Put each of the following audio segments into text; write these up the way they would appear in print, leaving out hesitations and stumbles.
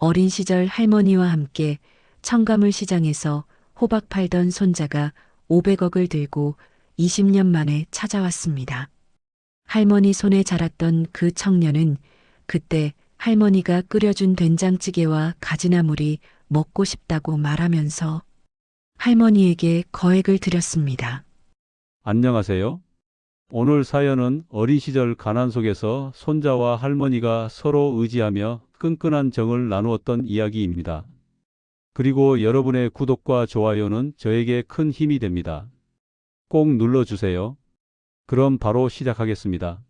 어린 시절 할머니와 함께 청가물 시장에서 호박 팔던 손자가 500억을 들고 20년 만에 찾아왔습니다. 할머니 손에 자랐던 그 청년은 그때 할머니가 끓여준 된장찌개와 가지나물이 먹고 싶다고 말하면서 할머니에게 거액을 드렸습니다. 안녕하세요. 오늘 사연은 어린 시절 가난 속에서 손자와 할머니가 서로 의지하며 끈끈한 정을 나누었던 이야기입니다. 그리고 여러분의 구독과 좋아요는 저에게 큰 힘이 됩니다. 꼭 눌러주세요. 그럼 바로 시작하겠습니다.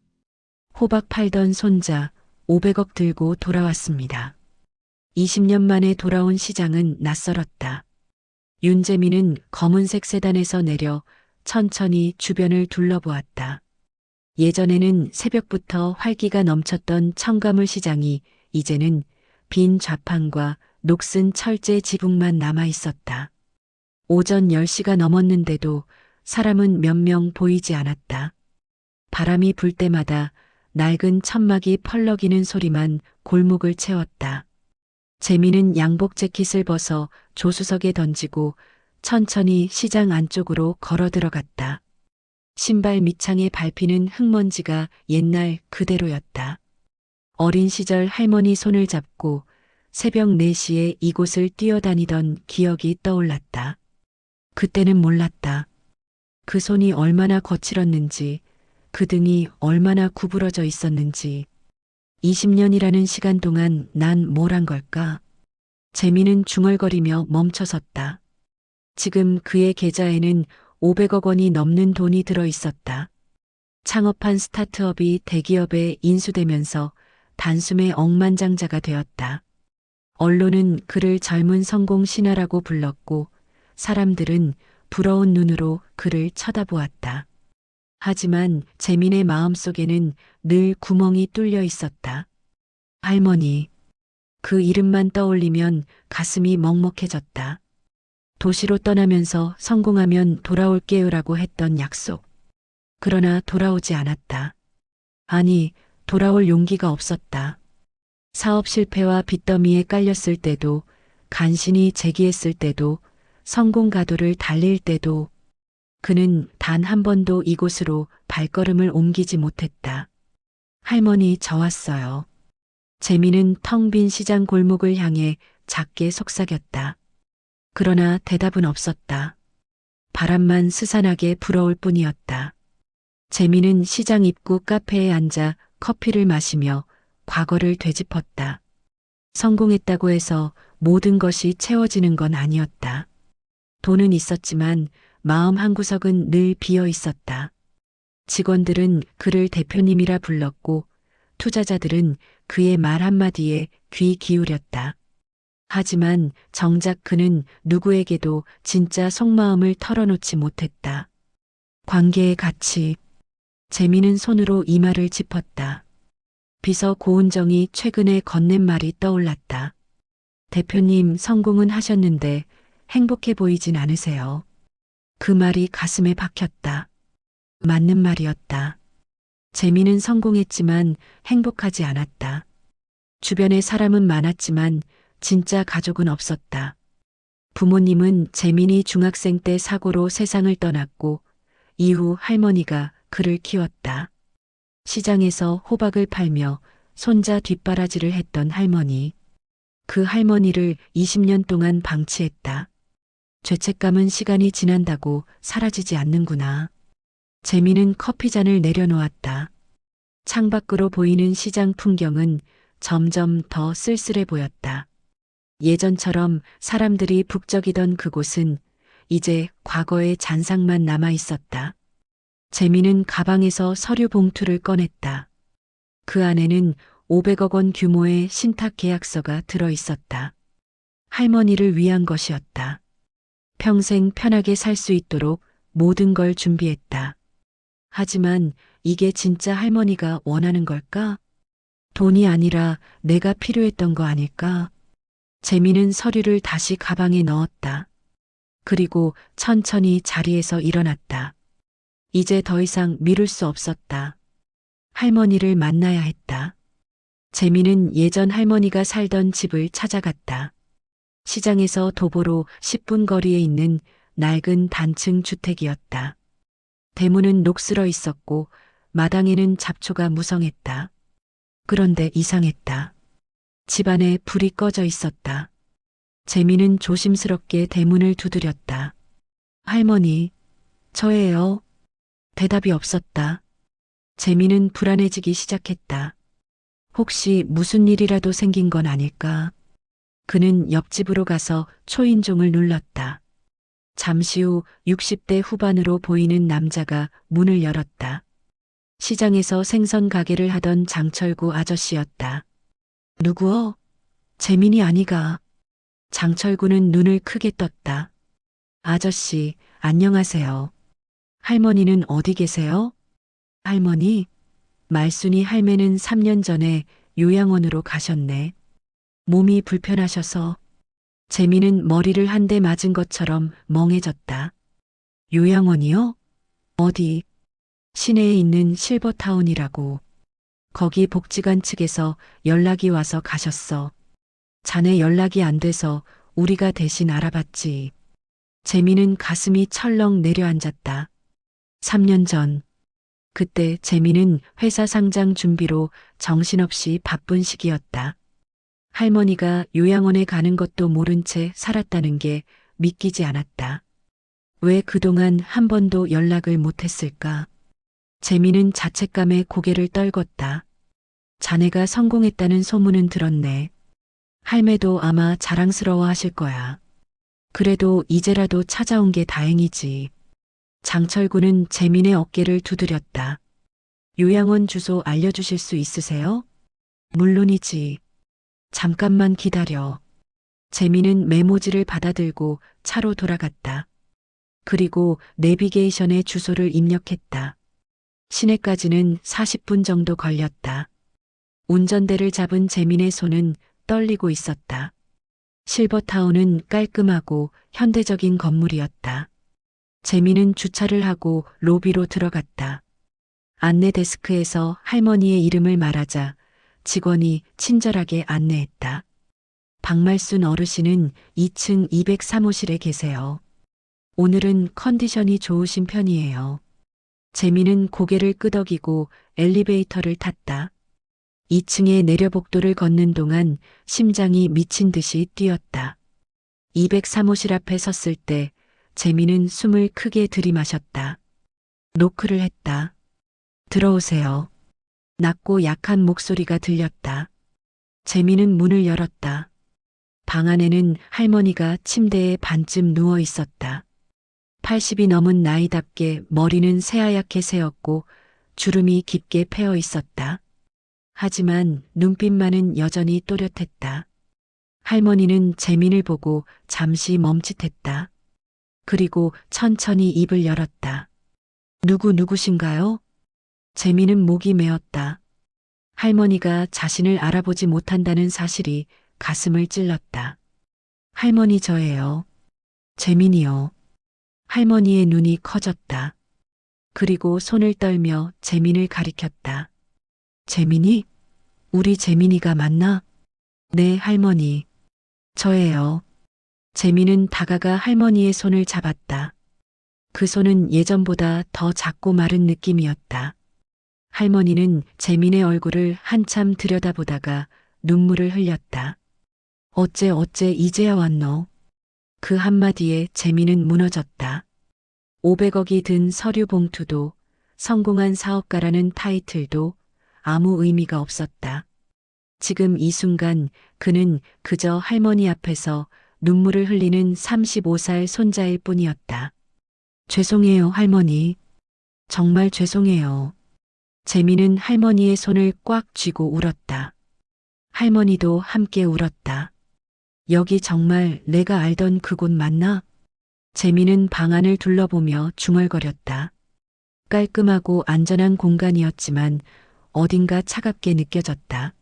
호박 팔던 손자 500억 들고 돌아왔습니다. 20년 만에 돌아온 시장은 낯설었다. 윤재민은 검은색 세단에서 내려 천천히 주변을 둘러보았다. 예전에는 새벽부터 활기가 넘쳤던 청가물 시장이 이제는 빈 좌판과 녹슨 철제 지붕만 남아 있었다. 오전 10시가 넘었는데도 사람은 몇 명 보이지 않았다. 바람이 불 때마다 낡은 천막이 펄럭이는 소리만 골목을 채웠다. 재미는 양복 재킷을 벗어 조수석에 던지고 천천히 시장 안쪽으로 걸어 들어갔다. 신발 밑창에 밟히는 흙먼지가 옛날 그대로였다. 어린 시절 할머니 손을 잡고 새벽 4시에 이곳을 뛰어다니던 기억이 떠올랐다. 그때는 몰랐다. 그 손이 얼마나 거칠었는지, 그 등이 얼마나 구부러져 있었는지. 20년이라는 시간 동안 난 뭘 한 걸까? 재미는 중얼거리며 멈춰섰다. 지금 그의 계좌에는 500억 원이 넘는 돈이 들어 있었다. 창업한 스타트업이 대기업에 인수되면서 단숨에 억만장자가 되었다. 언론은 그를 젊은 성공 신화라고 불렀고 사람들은 부러운 눈으로 그를 쳐다보았다. 하지만 재민의 마음속에는 늘 구멍이 뚫려 있었다. 할머니. 그 이름만 떠올리면 가슴이 먹먹해졌다. 도시로 떠나면서 성공하면 돌아올게요라고 했던 약속. 그러나 돌아오지 않았다. 아니, 돌아올 용기가 없었다. 사업 실패와 빚더미에 깔렸을 때도, 간신히 재기했을 때도, 성공 가도를 달릴 때도 그는 단 한 번도 이곳으로 발걸음을 옮기지 못했다. 할머니, 저 왔어요. 재미는 텅 빈 시장 골목을 향해 작게 속삭였다. 그러나 대답은 없었다. 바람만 스산하게 불어올 뿐이었다. 재미는 시장 입구 카페에 앉아 커피를 마시며 과거를 되짚었다. 성공했다고 해서 모든 것이 채워지는 건 아니었다. 돈은 있었지만 마음 한구석은 늘 비어 있었다. 직원들은 그를 대표님이라 불렀고 투자자들은 그의 말 한마디에 귀 기울였다. 하지만 정작 그는 누구에게도 진짜 속마음을 털어놓지 못했다. 관계의 가치. 재미는 손으로 이마를 짚었다. 비서 고은정이 최근에 건넨 말이 떠올랐다. 대표님, 성공은 하셨는데 행복해 보이진 않으세요. 그 말이 가슴에 박혔다. 맞는 말이었다. 재미는 성공했지만 행복하지 않았다. 주변에 사람은 많았지만 진짜 가족은 없었다. 부모님은 재민이 중학생 때 사고로 세상을 떠났고 이후 할머니가 그를 키웠다. 시장에서 호박을 팔며 손자 뒷바라지를 했던 할머니. 그 할머니를 20년 동안 방치했다. 죄책감은 시간이 지난다고 사라지지 않는구나. 재미는 커피잔을 내려놓았다. 창밖으로 보이는 시장 풍경은 점점 더 쓸쓸해 보였다. 예전처럼 사람들이 북적이던 그곳은 이제 과거의 잔상만 남아 있었다. 재미는 가방에서 서류 봉투를 꺼냈다. 그 안에는 500억 원 규모의 신탁 계약서가 들어 있었다. 할머니를 위한 것이었다. 평생 편하게 살 수 있도록 모든 걸 준비했다. 하지만 이게 진짜 할머니가 원하는 걸까? 돈이 아니라 내가 필요했던 거 아닐까? 재미는 서류를 다시 가방에 넣었다. 그리고 천천히 자리에서 일어났다. 이제 더 이상 미룰 수 없었다. 할머니를 만나야 했다. 재미는 예전 할머니가 살던 집을 찾아갔다. 시장에서 도보로 10분 거리에 있는 낡은 단층 주택이었다. 대문은 녹슬어 있었고 마당에는 잡초가 무성했다. 그런데 이상했다. 집안에 불이 꺼져 있었다. 재미는 조심스럽게 대문을 두드렸다. 할머니, 저예요. 대답이 없었다. 재미는 불안해지기 시작했다. 혹시 무슨 일이라도 생긴 건 아닐까? 그는 옆집으로 가서 초인종을 눌렀다. 잠시 후 60대 후반으로 보이는 남자가 문을 열었다. 시장에서 생선 가게를 하던 장철구 아저씨였다. 누구어? 재민이 아니가. 장철구는 눈을 크게 떴다. 아저씨, 안녕하세요. 할머니는 어디 계세요? 할머니? 말순이 할매는 3년 전에 요양원으로 가셨네. 몸이 불편하셔서. 재미는 머리를 한 대 맞은 것처럼 멍해졌다. 요양원이요? 어디? 시내에 있는 실버타운이라고. 거기 복지관 측에서 연락이 와서 가셨어. 자네 연락이 안 돼서 우리가 대신 알아봤지. 재미는 가슴이 철렁 내려앉았다. 3년 전. 그때 재미는 회사 상장 준비로 정신없이 바쁜 시기였다. 할머니가 요양원에 가는 것도 모른 채 살았다는 게 믿기지 않았다. 왜 그동안 한 번도 연락을 못했을까? 재미는 자책감에 고개를 떨궜다. 자네가 성공했다는 소문은 들었네. 할매도 아마 자랑스러워 하실 거야. 그래도 이제라도 찾아온 게 다행이지. 장철구는 재민의 어깨를 두드렸다. 요양원 주소 알려주실 수 있으세요? 물론이지. 잠깐만 기다려. 재민은 메모지를 받아들고 차로 돌아갔다. 그리고 내비게이션에 주소를 입력했다. 시내까지는 40분 정도 걸렸다. 운전대를 잡은 재민의 손은 떨리고 있었다. 실버타운은 깔끔하고 현대적인 건물이었다. 재민은 주차를 하고 로비로 들어갔다. 안내 데스크에서 할머니의 이름을 말하자 직원이 친절하게 안내했다. 박말순 어르신은 2층 203호실에 계세요. 오늘은 컨디션이 좋으신 편이에요. 재미는 고개를 끄덕이고 엘리베이터를 탔다. 2층의 내려복도를 걷는 동안 심장이 미친 듯이 뛰었다. 203호실 앞에 섰을 때 재미는 숨을 크게 들이마셨다. 노크를 했다. 들어오세요. 낮고 약한 목소리가 들렸다. 재미는 문을 열었다. 방 안에는 할머니가 침대에 반쯤 누워 있었다. 80이 넘은 나이답게 머리는 새하얗게 새었고 주름이 깊게 패어 있었다. 하지만 눈빛만은 여전히 또렷했다. 할머니는 재민을 보고 잠시 멈칫했다. 그리고 천천히 입을 열었다. 누구신가요? 재민은 목이 메었다. 할머니가 자신을 알아보지 못한다는 사실이 가슴을 찔렀다. 할머니 저예요. 재민이요. 할머니의 눈이 커졌다. 그리고 손을 떨며 재민을 가리켰다. 재민이? 우리 재민이가 맞나? 네, 할머니. 저예요. 재민은 다가가 할머니의 손을 잡았다. 그 손은 예전보다 더 작고 마른 느낌이었다. 할머니는 재민의 얼굴을 한참 들여다보다가 눈물을 흘렸다. 어째 이제야 왔노? 그 한마디에 재민은 무너졌다. 500억이 든 서류 봉투도 성공한 사업가라는 타이틀도 아무 의미가 없었다. 지금 이 순간 그는 그저 할머니 앞에서 눈물을 흘리는 35살 손자일 뿐이었다. 죄송해요, 할머니. 정말 죄송해요. 재민은 할머니의 손을 꽉 쥐고 울었다. 할머니도 함께 울었다. 여기 정말 내가 알던 그곳 맞나? 재민은 방 안을 둘러보며 중얼거렸다. 깔끔하고 안전한 공간이었지만 어딘가 차갑게 느껴졌다.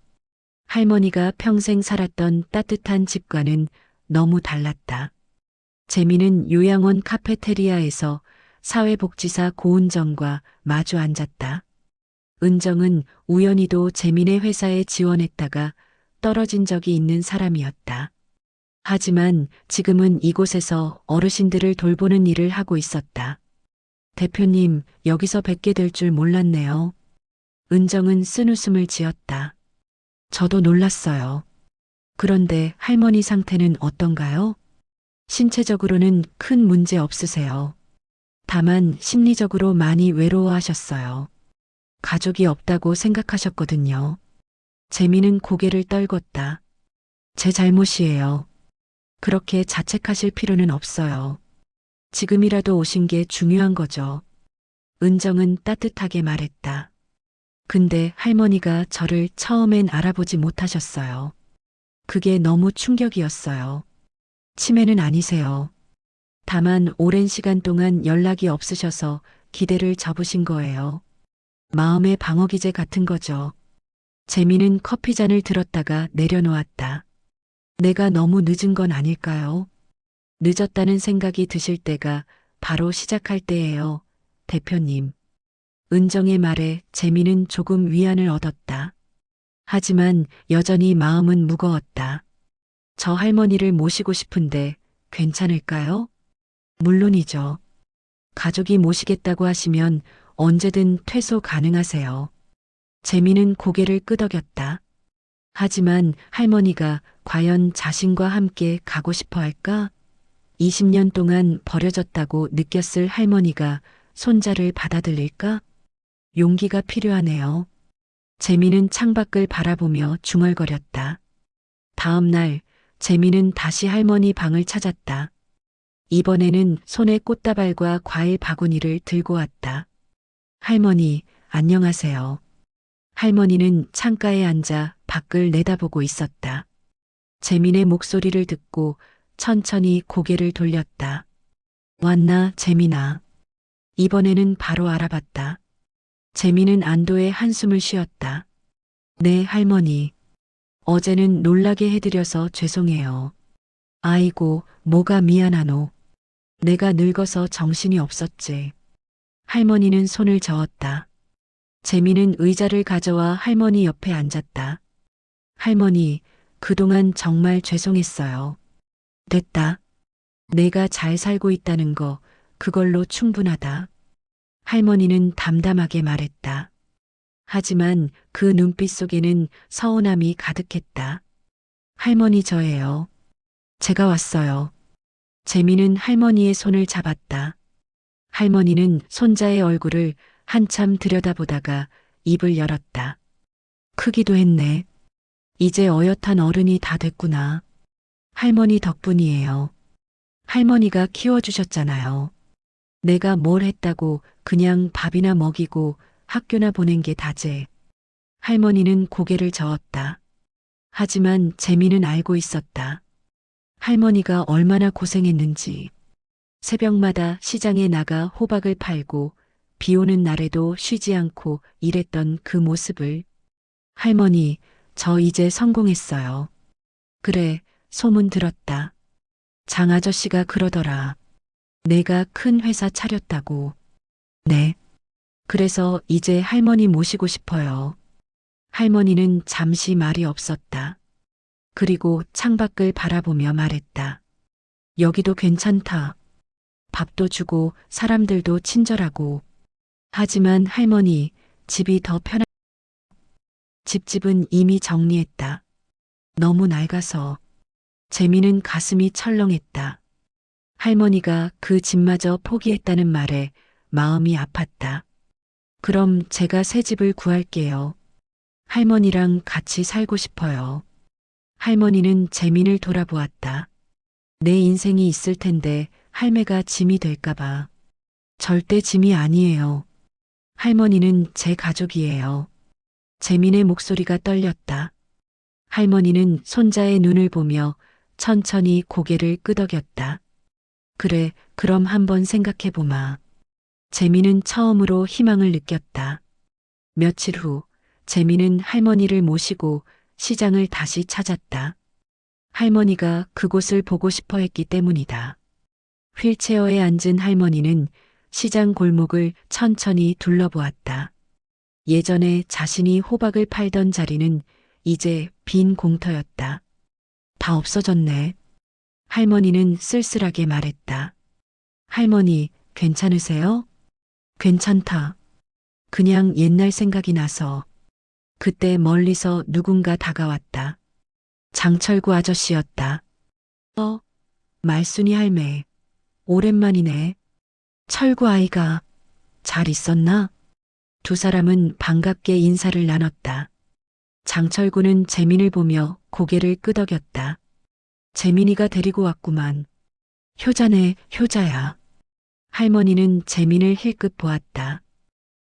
할머니가 평생 살았던 따뜻한 집과는 너무 달랐다. 재민은 요양원 카페테리아에서 사회복지사 고은정과 마주 앉았다. 은정은 우연히도 재민의 회사에 지원했다가 떨어진 적이 있는 사람이었다. 하지만 지금은 이곳에서 어르신들을 돌보는 일을 하고 있었다. 대표님, 여기서 뵙게 될 줄 몰랐네요. 은정은 쓴웃음을 지었다. 저도 놀랐어요. 그런데 할머니 상태는 어떤가요? 신체적으로는 큰 문제 없으세요. 다만 심리적으로 많이 외로워하셨어요. 가족이 없다고 생각하셨거든요. 재미는 고개를 떨궜다. 제 잘못이에요. 그렇게 자책하실 필요는 없어요. 지금이라도 오신 게 중요한 거죠. 은정은 따뜻하게 말했다. 근데 할머니가 저를 처음엔 알아보지 못하셨어요. 그게 너무 충격이었어요. 치매는 아니세요. 다만 오랜 시간 동안 연락이 없으셔서 기대를 접으신 거예요. 마음의 방어기제 같은 거죠. 재미는 커피잔을 들었다가 내려놓았다. 내가 너무 늦은 건 아닐까요? 늦었다는 생각이 드실 때가 바로 시작할 때예요, 대표님. 은정의 말에 재미는 조금 위안을 얻었다. 하지만 여전히 마음은 무거웠다. 저 할머니를 모시고 싶은데 괜찮을까요? 물론이죠. 가족이 모시겠다고 하시면 언제든 퇴소 가능하세요. 재미는 고개를 끄덕였다. 하지만 할머니가 과연 자신과 함께 가고 싶어 할까? 20년 동안 버려졌다고 느꼈을 할머니가 손자를 받아들일까? 용기가 필요하네요. 재미는 창밖을 바라보며 중얼거렸다. 다음 날, 재미는 다시 할머니 방을 찾았다. 이번에는 손에 꽃다발과 과일 바구니를 들고 왔다. 할머니, 안녕하세요. 할머니는 창가에 앉아 밖을 내다보고 있었다. 재민의 목소리를 듣고 천천히 고개를 돌렸다. 왔나, 재민아. 이번에는 바로 알아봤다. 재민은 안도의 한숨을 쉬었다. 네, 할머니. 어제는 놀라게 해드려서 죄송해요. 아이고, 뭐가 미안하노. 내가 늙어서 정신이 없었지. 할머니는 손을 저었다. 재민은 의자를 가져와 할머니 옆에 앉았다. 할머니, 그동안 정말 죄송했어요. 됐다. 내가 잘 살고 있다는 거, 그걸로 충분하다. 할머니는 담담하게 말했다. 하지만 그 눈빛 속에는 서운함이 가득했다. 할머니 저예요. 제가 왔어요. 재미는 할머니의 손을 잡았다. 할머니는 손자의 얼굴을 한참 들여다보다가 입을 열었다. 크기도 했네. 이제 어엿한 어른이 다 됐구나. 할머니 덕분이에요. 할머니가 키워주셨잖아요. 내가 뭘 했다고 그냥 밥이나 먹이고 학교나 보낸 게 다제. 할머니는 고개를 저었다. 하지만 재미는 알고 있었다. 할머니가 얼마나 고생했는지. 새벽마다 시장에 나가 호박을 팔고 비 오는 날에도 쉬지 않고 일했던 그 모습을. 할머니, 저 이제 성공했어요. 그래, 소문 들었다. 장 아저씨가 그러더라. 내가 큰 회사 차렸다고. 네. 그래서 이제 할머니 모시고 싶어요. 할머니는 잠시 말이 없었다. 그리고 창밖을 바라보며 말했다. 여기도 괜찮다. 밥도 주고 사람들도 친절하고. 하지만 할머니, 집이 더 편한. 집집은 이미 정리했다. 너무 낡아서. 재미는 가슴이 철렁했다. 할머니가 그 집마저 포기했다는 말에 마음이 아팠다. 그럼 제가 새 집을 구할게요. 할머니랑 같이 살고 싶어요. 할머니는 재민을 돌아보았다. 내 인생이 있을 텐데 할매가 짐이 될까봐. 절대 짐이 아니에요. 할머니는 제 가족이에요. 재민의 목소리가 떨렸다. 할머니는 손자의 눈을 보며 천천히 고개를 끄덕였다. 그래, 그럼 한번 생각해보마. 재민은 처음으로 희망을 느꼈다. 며칠 후, 재민은 할머니를 모시고 시장을 다시 찾았다. 할머니가 그곳을 보고 싶어 했기 때문이다. 휠체어에 앉은 할머니는 시장 골목을 천천히 둘러보았다. 예전에 자신이 호박을 팔던 자리는 이제 빈 공터였다. 다 없어졌네. 할머니는 쓸쓸하게 말했다. 할머니, 괜찮으세요? 괜찮다. 그냥 옛날 생각이 나서. 그때 멀리서 누군가 다가왔다. 장철구 아저씨였다. 말순이 할매. 오랜만이네. 철구 아이가 잘 있었나? 두 사람은 반갑게 인사를 나눴다. 장철구는 재민을 보며 고개를 끄덕였다. 재민이가 데리고 왔구만. 효자네, 효자야. 할머니는 재민을 힐끗 보았다.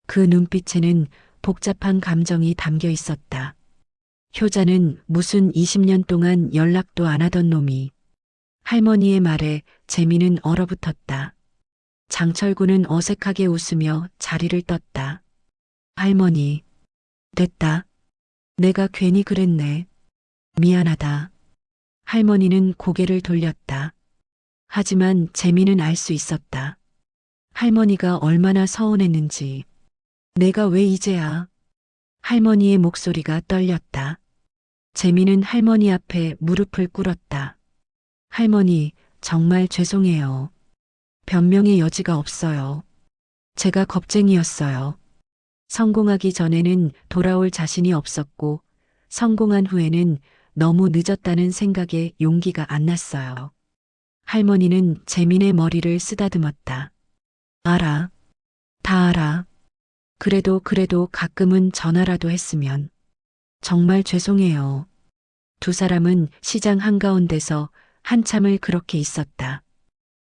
그 눈빛에는 복잡한 감정이 담겨 있었다. 효자는 무슨 20년 동안 연락도 안 하던 놈이. 할머니의 말에 재민은 얼어붙었다. 장철구는 어색하게 웃으며 자리를 떴다. 할머니, 됐다. 내가 괜히 그랬네. 미안하다. 할머니는 고개를 돌렸다. 하지만 재민은 알 수 있었다. 할머니가 얼마나 서운했는지. 내가 왜 이제야? 할머니의 목소리가 떨렸다. 재민은 할머니 앞에 무릎을 꿇었다. 할머니, 정말 죄송해요. 변명의 여지가 없어요. 제가 겁쟁이였어요. 성공하기 전에는 돌아올 자신이 없었고, 성공한 후에는 너무 늦었다는 생각에 용기가 안 났어요. 할머니는 재민의 머리를 쓰다듬었다. 알아. 다 알아. 그래도 가끔은 전화라도 했으면. 정말 죄송해요. 두 사람은 시장 한가운데서 한참을 그렇게 있었다.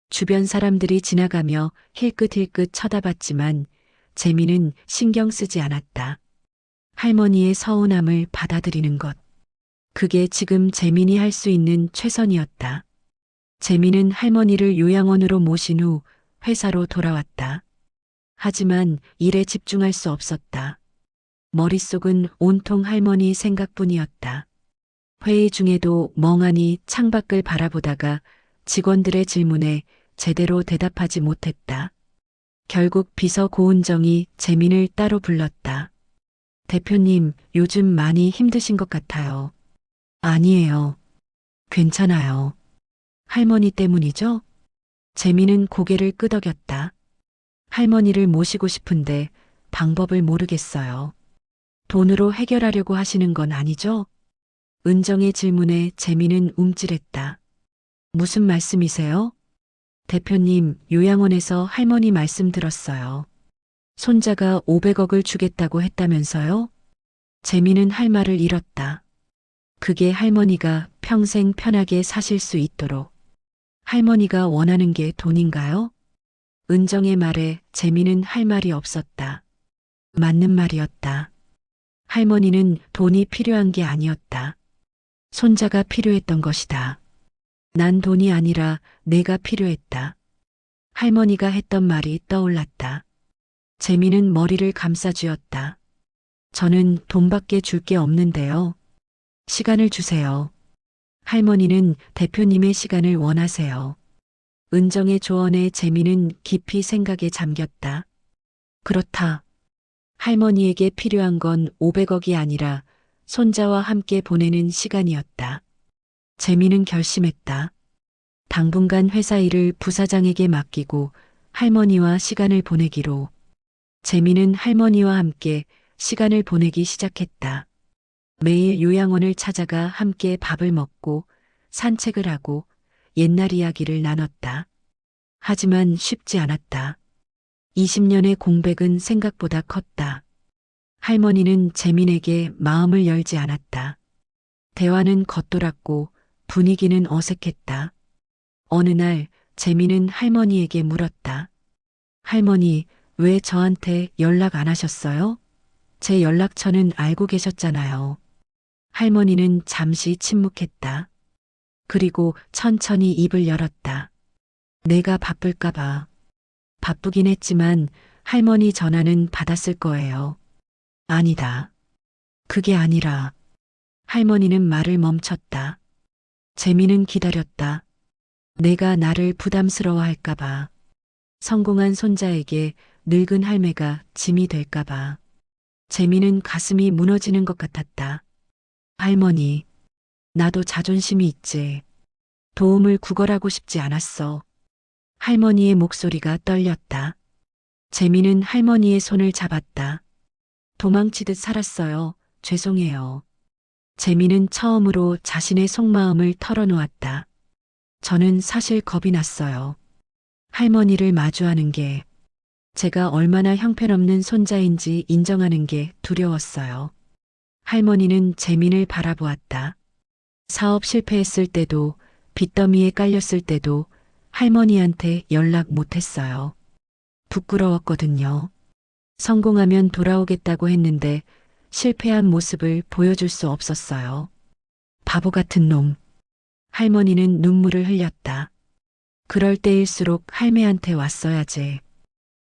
주변 사람들이 지나가며 힐끗힐끗 쳐다봤지만 재민은 신경 쓰지 않았다. 할머니의 서운함을 받아들이는 것. 그게 지금 재민이 할 수 있는 최선이었다. 재민은 할머니를 요양원으로 모신 후 회사로 돌아왔다. 하지만 일에 집중할 수 없었다. 머릿속은 온통 할머니 생각뿐이었다. 회의 중에도 멍하니 창밖을 바라보다가 직원들의 질문에 제대로 대답하지 못했다. 결국 비서 고은정이 재민을 따로 불렀다. 대표님, 요즘 많이 힘드신 것 같아요. 아니에요. 괜찮아요. 할머니 때문이죠? 재민은 고개를 끄덕였다. 할머니를 모시고 싶은데 방법을 모르겠어요. 돈으로 해결하려고 하시는 건 아니죠? 은정의 질문에 재민은 움찔했다. 무슨 말씀이세요? 대표님, 요양원에서 할머니 말씀 들었어요. 손자가 500억을 주겠다고 했다면서요? 재민은 할 말을 잃었다. 그게 할머니가 평생 편하게 사실 수 있도록. 할머니가 원하는 게 돈인가요? 은정의 말에 재민은 할 말이 없었다. 맞는 말이었다. 할머니는 돈이 필요한 게 아니었다. 손자가 필요했던 것이다. 난 돈이 아니라 내가 필요했다. 할머니가 했던 말이 떠올랐다. 재민은 머리를 감싸쥐었다. 저는 돈밖에 줄 게 없는데요. 시간을 주세요. 할머니는 대표님의 시간을 원하세요. 은정의 조언에 재민은 깊이 생각에 잠겼다. 그렇다. 할머니에게 필요한 건 500억이 아니라 손자와 함께 보내는 시간이었다. 재민은 결심했다. 당분간 회사 일을 부사장에게 맡기고 할머니와 시간을 보내기로. 재민은 할머니와 함께 시간을 보내기 시작했다. 매일 요양원을 찾아가 함께 밥을 먹고 산책을 하고 옛날 이야기를 나눴다. 하지만 쉽지 않았다. 20년의 공백은 생각보다 컸다. 할머니는 재민에게 마음을 열지 않았다. 대화는 겉돌았고 분위기는 어색했다. 어느 날 재민은 할머니에게 물었다. 할머니, 왜 저한테 연락 안 하셨어요? 제 연락처는 알고 계셨잖아요. 할머니는 잠시 침묵했다. 그리고 천천히 입을 열었다. 내가 바쁠까봐. 바쁘긴 했지만 할머니 전화는 받았을 거예요. 아니다. 그게 아니라. 할머니는 말을 멈췄다. 재민은 기다렸다. 내가 나를 부담스러워할까봐. 성공한 손자에게 늙은 할매가 짐이 될까봐. 재미는 가슴이 무너지는 것 같았다. 할머니, 나도 자존심이 있지. 도움을 구걸하고 싶지 않았어. 할머니의 목소리가 떨렸다. 재미는 할머니의 손을 잡았다. 도망치듯 살았어요. 죄송해요. 재미는 처음으로 자신의 속마음을 털어놓았다. 저는 사실 겁이 났어요. 할머니를 마주하는 게 제가 얼마나 형편없는 손자인지 인정하는 게 두려웠어요. 할머니는 재민을 바라보았다. 사업 실패했을 때도 빚더미에 깔렸을 때도 할머니한테 연락 못했어요. 부끄러웠거든요. 성공하면 돌아오겠다고 했는데 실패한 모습을 보여줄 수 없었어요. 바보 같은 놈. 할머니는 눈물을 흘렸다. 그럴 때일수록 할매한테 왔어야지.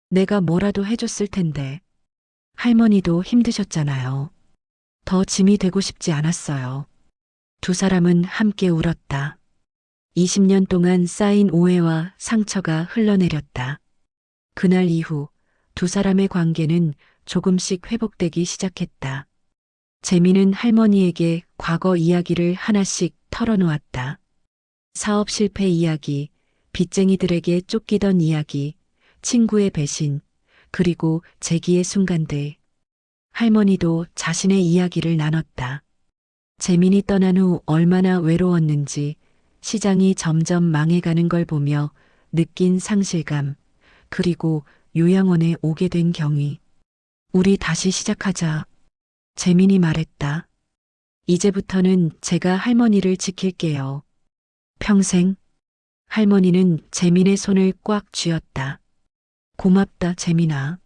내가 뭐라도 해줬을 텐데. 할머니도 힘드셨잖아요. 더 짐이 되고 싶지 않았어요. 두 사람은 함께 울었다. 20년 동안 쌓인 오해와 상처가 흘러내렸다. 그날 이후 두 사람의 관계는 조금씩 회복되기 시작했다. 재미는 할머니에게 과거 이야기를 하나씩 털어놓았다. 사업 실패 이야기, 빚쟁이들에게 쫓기던 이야기, 친구의 배신, 그리고 재기의 순간들. 할머니도 자신의 이야기를 나눴다. 재민이 떠난 후 얼마나 외로웠는지, 시장이 점점 망해가는 걸 보며 느낀 상실감, 그리고 요양원에 오게 된 경위. 우리 다시 시작하자. 재민이 말했다. 이제부터는 제가 할머니를 지킬게요. 평생. 할머니는 재민의 손을 꽉 쥐었다. 고맙다, 재민아.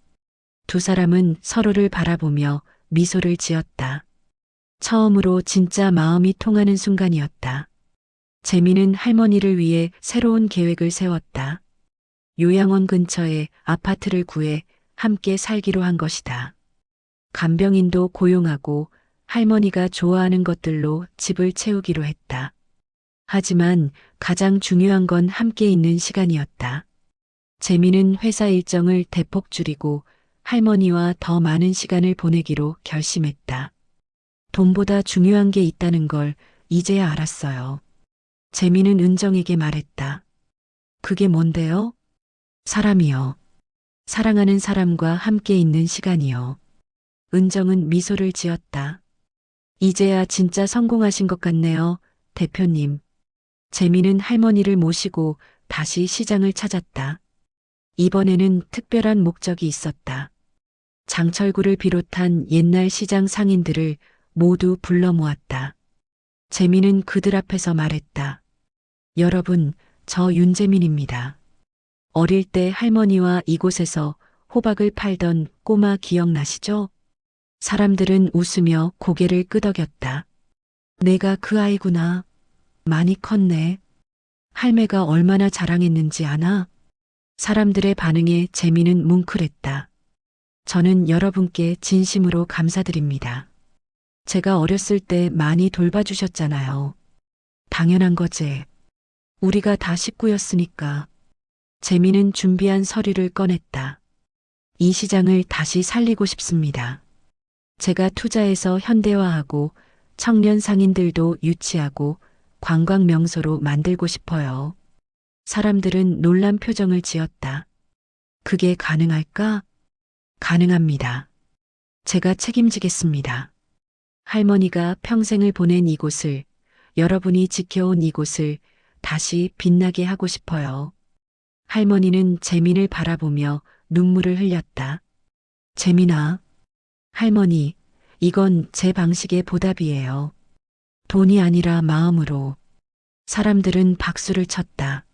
두 사람은 서로를 바라보며 미소를 지었다. 처음으로 진짜 마음이 통하는 순간이었다. 재민은 할머니를 위해 새로운 계획을 세웠다. 요양원 근처에 아파트를 구해 함께 살기로 한 것이다. 간병인도 고용하고 할머니가 좋아하는 것들로 집을 채우기로 했다. 하지만 가장 중요한 건 함께 있는 시간이었다. 재민은 회사 일정을 대폭 줄이고 할머니와 더 많은 시간을 보내기로 결심했다. 돈보다 중요한 게 있다는 걸 이제야 알았어요. 재민은 은정에게 말했다. 그게 뭔데요? 사람이요. 사랑하는 사람과 함께 있는 시간이요. 은정은 미소를 지었다. 이제야 진짜 성공하신 것 같네요, 대표님. 재민은 할머니를 모시고 다시 시장을 찾았다. 이번에는 특별한 목적이 있었다. 장철구를 비롯한 옛날 시장 상인들을 모두 불러 모았다. 재민은 그들 앞에서 말했다. 여러분, 저 윤재민입니다. 어릴 때 할머니와 이곳에서 호박을 팔던 꼬마 기억나시죠? 사람들은 웃으며 고개를 끄덕였다. 내가 그 아이구나. 많이 컸네. 할매가 얼마나 자랑했는지 아나? 사람들의 반응에 재미는 뭉클했다. 저는 여러분께 진심으로 감사드립니다. 제가 어렸을 때 많이 돌봐주셨잖아요. 당연한 거지. 우리가 다 식구였으니까. 재미는 준비한 서류를 꺼냈다. 이 시장을 다시 살리고 싶습니다. 제가 투자해서 현대화하고 청년 상인들도 유치하고 관광 명소로 만들고 싶어요. 사람들은 놀란 표정을 지었다. 그게 가능할까? 가능합니다. 제가 책임지겠습니다. 할머니가 평생을 보낸 이곳을, 여러분이 지켜온 이곳을 다시 빛나게 하고 싶어요. 할머니는 재민을 바라보며 눈물을 흘렸다. 재민아, 할머니, 이건 제 방식의 보답이에요. 돈이 아니라 마음으로. 사람들은 박수를 쳤다.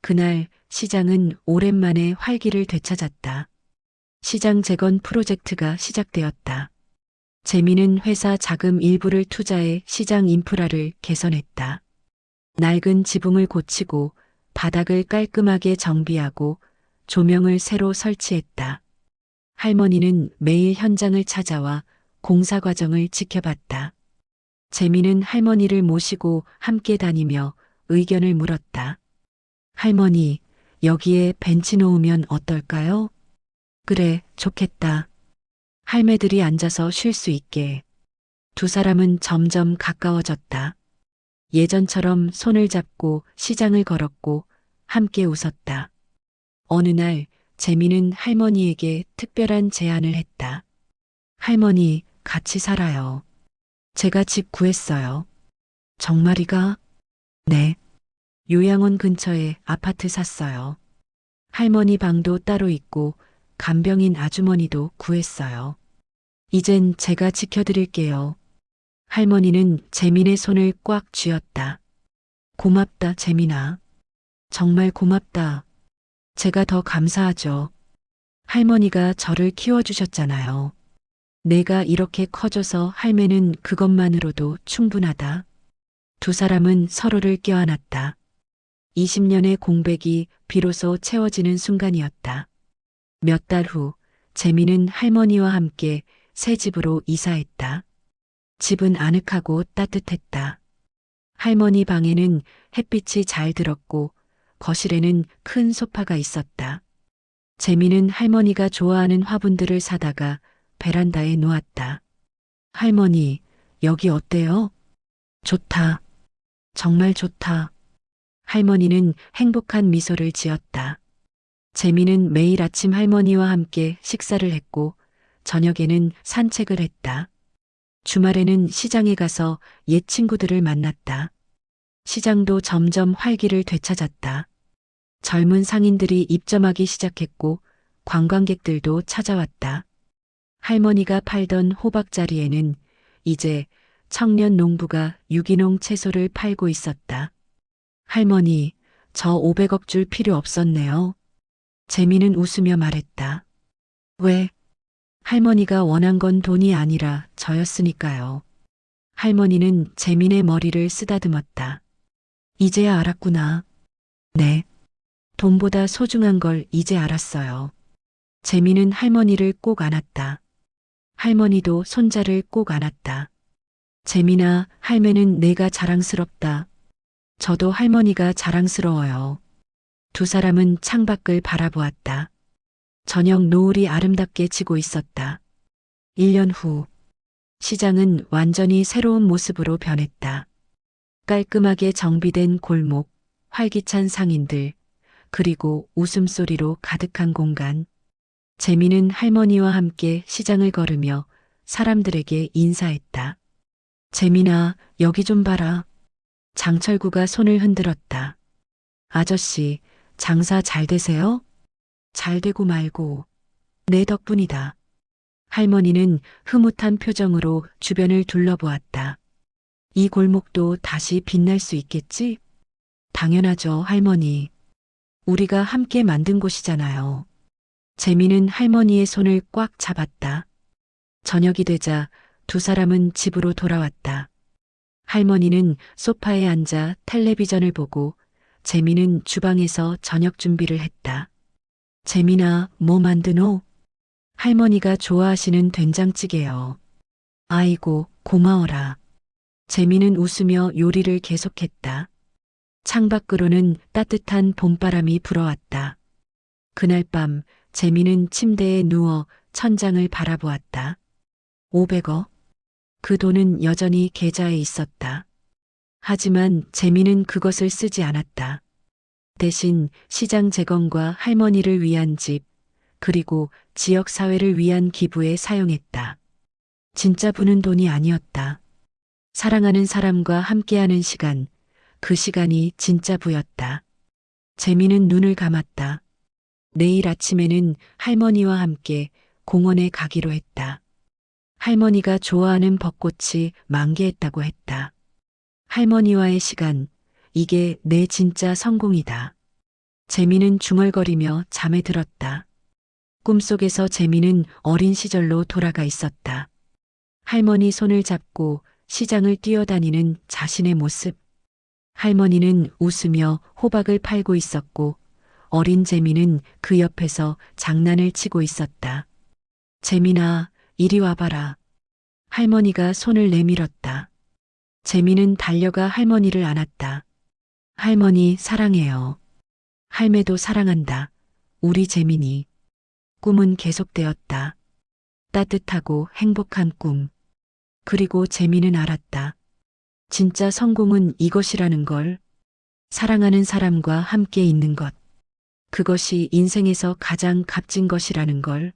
그날 시장은 오랜만에 활기를 되찾았다. 시장 재건 프로젝트가 시작되었다. 재민은 회사 자금 일부를 투자해 시장 인프라를 개선했다. 낡은 지붕을 고치고 바닥을 깔끔하게 정비하고 조명을 새로 설치했다. 할머니는 매일 현장을 찾아와 공사 과정을 지켜봤다. 재민은 할머니를 모시고 함께 다니며 의견을 물었다. 할머니, 여기에 벤치 놓으면 어떨까요? 그래, 좋겠다. 할매들이 앉아서 쉴 수 있게. 두 사람은 점점 가까워졌다. 예전처럼 손을 잡고 시장을 걸었고 함께 웃었다. 어느 날 재미는 할머니에게 특별한 제안을 했다. 할머니, 같이 살아요. 제가 집 구했어요. 정말이가? 네. 요양원 근처에 아파트 샀어요. 할머니 방도 따로 있고 간병인 아주머니도 구했어요. 이젠 제가 지켜드릴게요. 할머니는 재민의 손을 꽉 쥐었다. 고맙다, 재민아. 정말 고맙다. 제가 더 감사하죠. 할머니가 저를 키워주셨잖아요. 내가 이렇게 커져서 할매는 그것만으로도 충분하다. 두 사람은 서로를 껴안았다. 20년의 공백이 비로소 채워지는 순간이었다. 몇 달 후, 재미는 할머니와 함께 새 집으로 이사했다. 집은 아늑하고 따뜻했다. 할머니 방에는 햇빛이 잘 들었고 거실에는 큰 소파가 있었다. 재미는 할머니가 좋아하는 화분들을 사다가 베란다에 놓았다. 할머니, 여기 어때요? 좋다. 정말 좋다. 할머니는 행복한 미소를 지었다. 재미는 매일 아침 할머니와 함께 식사를 했고 저녁에는 산책을 했다. 주말에는 시장에 가서 옛 친구들을 만났다. 시장도 점점 활기를 되찾았다. 젊은 상인들이 입점하기 시작했고 관광객들도 찾아왔다. 할머니가 팔던 호박자리에는 이제 청년 농부가 유기농 채소를 팔고 있었다. 할머니, 저 500억 줄 필요 없었네요. 재미는 웃으며 말했다. 왜? 할머니가 원한 건 돈이 아니라 저였으니까요. 할머니는 재민의 머리를 쓰다듬었다. 이제야 알았구나. 네. 돈보다 소중한 걸 이제 알았어요. 재민은 할머니를 꼭 안았다. 할머니도 손자를 꼭 안았다. 재민아, 할매는 내가 자랑스럽다. 저도 할머니가 자랑스러워요. 두 사람은 창밖을 바라보았다. 저녁 노을이 아름답게 지고 있었다. 1년 후, 시장은 완전히 새로운 모습으로 변했다. 깔끔하게 정비된 골목, 활기찬 상인들, 그리고 웃음소리로 가득한 공간. 재미는 할머니와 함께 시장을 걸으며 사람들에게 인사했다. 재민아, 여기 좀 봐라. 장철구가 손을 흔들었다. 아저씨, 장사 잘 되세요? 잘 되고 말고. 내 덕분이다. 할머니는 흐뭇한 표정으로 주변을 둘러보았다. 이 골목도 다시 빛날 수 있겠지? 당연하죠, 할머니. 우리가 함께 만든 곳이잖아요. 재미는 할머니의 손을 꽉 잡았다. 저녁이 되자 두 사람은 집으로 돌아왔다. 할머니는 소파에 앉아 텔레비전을 보고 재미는 주방에서 저녁 준비를 했다. 재민아, 뭐 만드노? 할머니가 좋아하시는 된장찌개요. 아이고, 고마워라. 재미는 웃으며 요리를 계속했다. 창밖으로는 따뜻한 봄바람이 불어왔다. 그날 밤 재미는 침대에 누워 천장을 바라보았다. 500억. 그 돈은 여전히 계좌에 있었다. 하지만 재미는 그것을 쓰지 않았다. 대신 시장 재건과 할머니를 위한 집, 그리고 지역 사회를 위한 기부에 사용했다. 진짜 부는 돈이 아니었다. 사랑하는 사람과 함께하는 시간, 그 시간이 진짜 부였다. 재미는 눈을 감았다. 내일 아침에는 할머니와 함께 공원에 가기로 했다. 할머니가 좋아하는 벚꽃이 만개했다고 했다. 할머니와의 시간, 이게 내 진짜 성공이다. 재미는 중얼거리며 잠에 들었다. 꿈속에서 재미는 어린 시절로 돌아가 있었다. 할머니 손을 잡고 시장을 뛰어다니는 자신의 모습. 할머니는 웃으며 호박을 팔고 있었고 어린 재미는 그 옆에서 장난을 치고 있었다. 재민아, 이리 와봐라. 할머니가 손을 내밀었다. 재미는 달려가 할머니를 안았다. 할머니 사랑해요. 할매도 사랑한다. 우리 재민이. 꿈은 계속되었다. 따뜻하고 행복한 꿈. 그리고 재미는 알았다. 진짜 성공은 이것이라는 걸. 사랑하는 사람과 함께 있는 것. 그것이 인생에서 가장 값진 것이라는 걸.